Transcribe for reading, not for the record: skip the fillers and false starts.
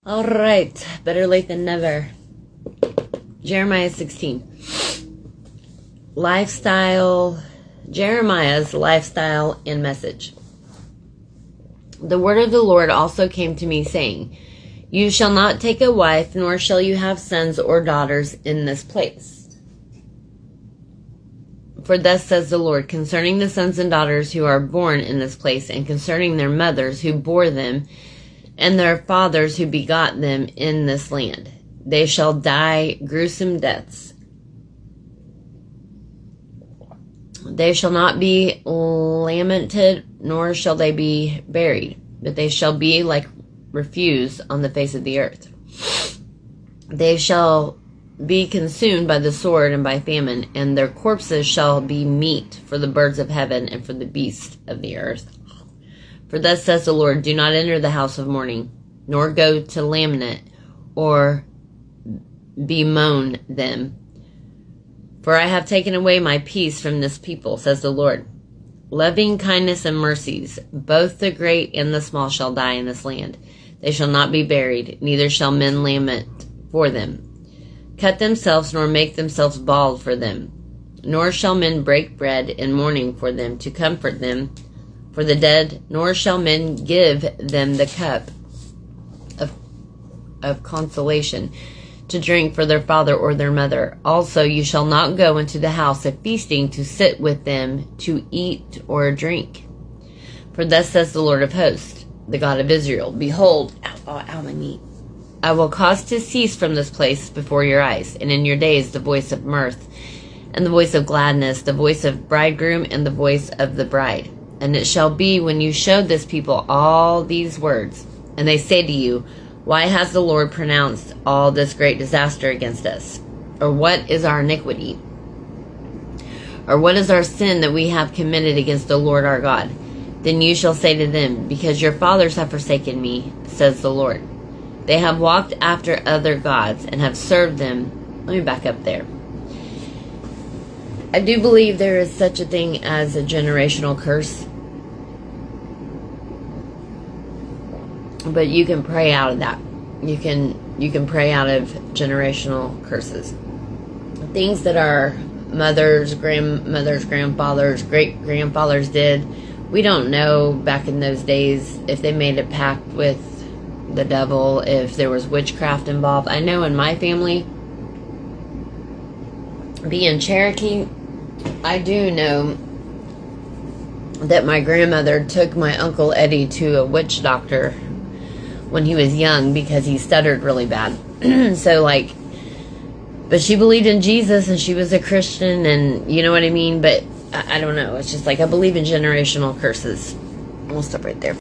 All right, better late than never. Jeremiah 16. Jeremiah's lifestyle and message. The word of the Lord also came to me, saying, You shall not take a wife, nor shall you have sons or daughters in this place. For thus says the Lord, concerning the sons and daughters who are born in this place, and concerning their mothers who bore them, and their fathers who begot them in this land. They shall die gruesome deaths. They shall not be lamented, nor shall they be buried, but they shall be like refuse on the face of the earth. They shall be consumed by the sword and by famine, and their corpses shall be meat for the birds of heaven and for the beasts of the earth. For thus says the Lord, do not enter the house of mourning, nor go to lament or bemoan them. For I have taken away my peace from this people, says the Lord. Loving kindness and mercies, both the great and the small shall die in this land. They shall not be buried, neither shall men lament for them. Cut themselves, nor make themselves bald for them. Nor shall men break bread in mourning for them, to comfort them for the dead, nor shall men give them the cup of consolation to drink for their father or their mother. Also you shall not go into the house of feasting to sit with them to eat or drink. For thus says the Lord of hosts, the God of Israel, behold, my knee. I will cause to cease from this place before your eyes, and in your days the voice of mirth, and the voice of gladness, the voice of bridegroom, and the voice of the bride. And it shall be when you show this people all these words, and they say to you, why has the Lord pronounced all this great disaster against us? Or what is our iniquity? Or what is our sin that we have committed against the Lord our God? Then you shall say to them, because your fathers have forsaken me, says the Lord. They have walked after other gods and have served them. Let me back up there. I do believe there is such a thing as a generational curse. But you can pray out of that. You can pray out of generational curses. Things that our mothers, grandmothers, grandfathers, great-grandfathers did. We don't know back in those days if they made a pact with the devil, if there was witchcraft involved. I know in my family, being Cherokee, I do know that my grandmother took my Uncle Eddie to a witch doctor when he was young because he stuttered really bad. But she believed in Jesus and she was a Christian, and you know what I mean? But I don't know. It's just like I believe in generational curses. We'll stop right there.